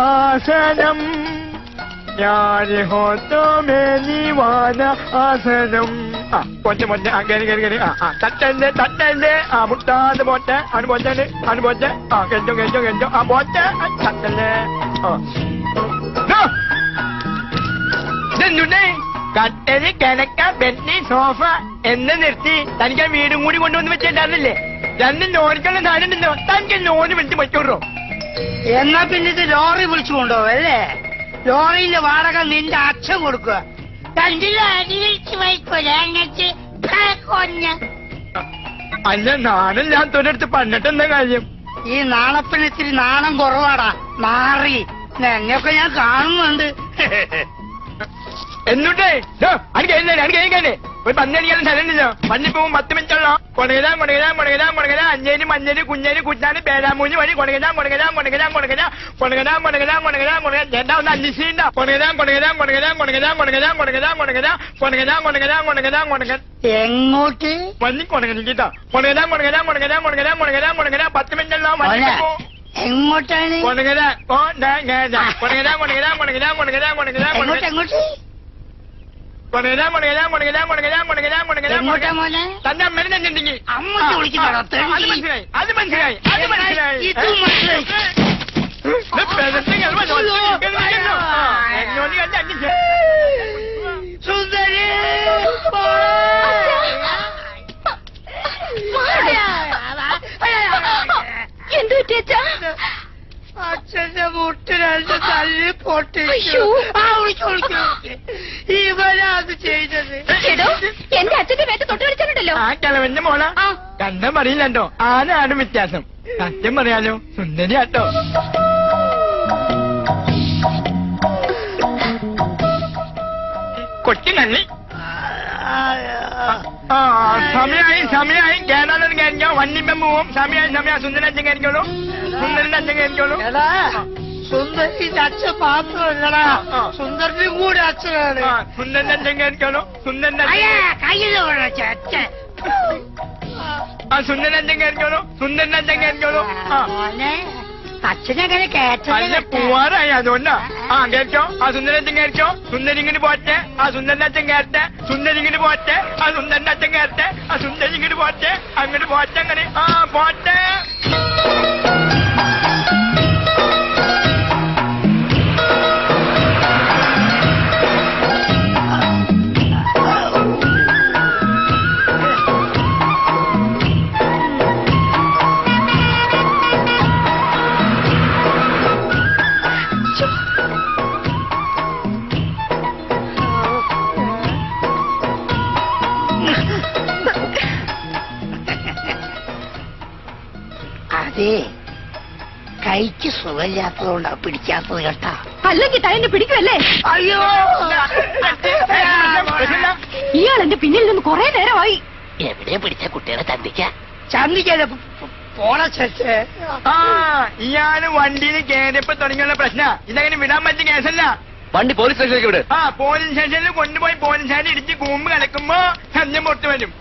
ആസനം ഞാന് ഹോത്തോ മേനിവാന ആസനം. പൊന്നെ പൊന്നെ കയറി കയറി കയറി. തട്ടന്റെ തട്ടന്റെ മുട്ടാതെ പോട്ടെ അനുപോറ്റന് അനുപോറ്റെ. കെഞ്ചോ കെഞ്ചോ കെഞ്ചോ പോറ്റെ തട്ടല്ലേ. ഇതെന്തുണ്ടേ കട്ടല് കിടക്ക ബെന്നി സോഫ എന്ന് നിർത്തി. തനിക്ക് വീടും കൂടി കൊണ്ടുവന്ന് വെച്ചിട്ടുണ്ടായിരുന്നില്ലേ? രണ്ടും ലോറിക്കുള്ള സാധനം ഉണ്ടല്ലോ. തനിക്ക് ലോറി വിളിച്ച് പറ്റൂറോ? എന്നാ പിന്നെ ഇത് ലോറി വിളിച്ചു കൊണ്ടുപോകും അല്ലേ? ലോറിയിലെ വാടക നിന്റെ അച്ഛൻ കൊടുക്കുക. അല്ല നാണം ഞാൻ തൊഴിലെടുത്ത് പണിട്ട് എന്താ കാര്യം? ഈ നാണപ്പിന് ഇത്തിരി നാണം കുറവാടാ. നാറി എന്നെയൊക്കെ ഞാൻ കാണുന്നുണ്ട്. എന്നിട്ടേ അടിക്കഴിഞ്ഞേ ഒരു പന്നടിക്കാൻ സ്ഥലമുണ്ടല്ലോ. പന്നി പോകും 10 മിനിറ്റുള്ളോ. കൊടകരാ കൊടകരാ കൊടകരാ കൊടകര അഞ്ചേരി മഞ്ഞേരി കുഞ്ഞേരി കുറ്റാന് പേരാമൂഞ്ഞ് വഴി കൊടകരാ കൊടകരാ കൊടകരാ കൊടകര കൊടകരാ കൊടകരാ കൊടകരാ കൊടകര. ചേട്ടാ ഒന്ന് അന്വേഷിച്ചിട്ടുണ്ടോ? കൊടകരാ കൊടകരാ കൊടകരാ കൊടകരാ കൊടകരാ കൊടകരാ കൊടകര കൊടകരാ കൊടകരാ കൊടകരാ കൊടകര. എങ്ങോട്ട് വന്നി കൊടകനിക്കിട്ടോ. കൊടകരാ കൊടകരാ കൊടകരാ കൊടകരാ കൊടകരാ കൊടകര 10 മിനിറ്റുള്ളോ. എങ്ങോട്ടാണ്? കൊടകര കൊടകരാ കൊടകരാ കൊടകരാ കൊടകരാ കൊടകരാ കൊടകര എങ്ങോട്ട്? കൊടകരാ കൊടകരാ കൊടകരാ കൊടകരാ കൊടകരാ കൊടകര. തന്റെ അമ്മേനെ തന്നെ ഉണ്ടെങ്കിൽ അത് മനസ്സിലായി അത് മനസ്സിലായി അത് മനസ്സിലായി. സുന്ദരി എന്തു അച്ഛന്റെ മുട്ട് രണ്ട് തല്ലി പൊട്ടിച്ചു. ഇവനാ അത് ചെയ്തത്. എന്റെ അച്ഛന്റെ പേറ്റ് തൊട്ട് കളിച്ചിട്ടുണ്ടല്ലോ. ആ കിളവന്റെ മോള കണ്ടം പറയില്ലല്ലോ. ആരാണ് വ്യത്യാസം? സത്യം പറയാലോ സുന്ദരിയാട്ടോ. കൊച്ചു നന്ദി. സമയായി സമയായി കേരളം കയറിക്കോ. വന്നിപ്പം പോവും. സമയം സമയം സുന്ദരൻ കയറിക്കോളൂ. സുന്ദരന്റെ അച്ഛൻ കയറിക്കോളൂ. സുന്ദരിന്റെ അച്ഛൻ മാത്രമല്ലടാ, സുന്ദരനും കൂടെ അച്ഛനാണ്. സുന്ദരന്റെ അച്ഛൻ കയറിക്കോളൂ. സുന്ദരന്റെ അച്ഛൻ സുന്ദരന്റെ അച്ഛൻ കയറിക്കോളൂ. സുന്ദരന്റെ അച്ഛൻ കയറിക്കോളൂ. അച്ഛനങ്ങനെ കേട്ട പോവാറായി അതുകൊണ്ടാ. കേട്ടോ സുന്ദരൻ കയറിക്കോ. സുന്ദരിങ്ങിന് പോറ്റെ. സുന്ദരന്റെ അച്ഛൻ കയറട്ടെ. സുന്ദരിങ്ങിന് പോറ്റെ. സുന്ദരന്റെ അച്ഛൻ കയറട്ടെ. സുന്ദരിങ്ങിന് പോറ്റെ. അങ്ങോട്ട് പോറ്റെ. അങ്ങനെ പോറ്റെ. അതെ, കൈക്ക് സുഖമില്ലാത്തതുകൊണ്ടാ പിടിക്കാത്തത് കേട്ടാ. അല്ലെങ്കിൽ തന്നെ പിടിക്കുമല്ലേ? അയ്യോ, ഇയാൾ എന്റെ പിന്നിൽ നിന്ന് കുറെ നേരമായി. എവിടെ പിടിച്ച കുട്ടികളെ ചന്തിക്കാതെ പോണ ചേച്ചേ. ഇയാള് വണ്ടിയിൽ കയറിയപ്പോ തുടങ്ങിയുള്ള പ്രശ്ന. ഇതങ്ങനെ വിടാൻ പറ്റിയ കേസല്ല. വണ്ടി പോലീസ് സ്റ്റേഷനിലേക്ക് വിട്. പോലീസ് സ്റ്റേഷനിൽ കൊണ്ടുപോയി പോലീസുകാരെ ഇടിച്ച് കൂമ്പ് കലക്കുമ്പോ സന്ധ്യം പുറത്തു വരും.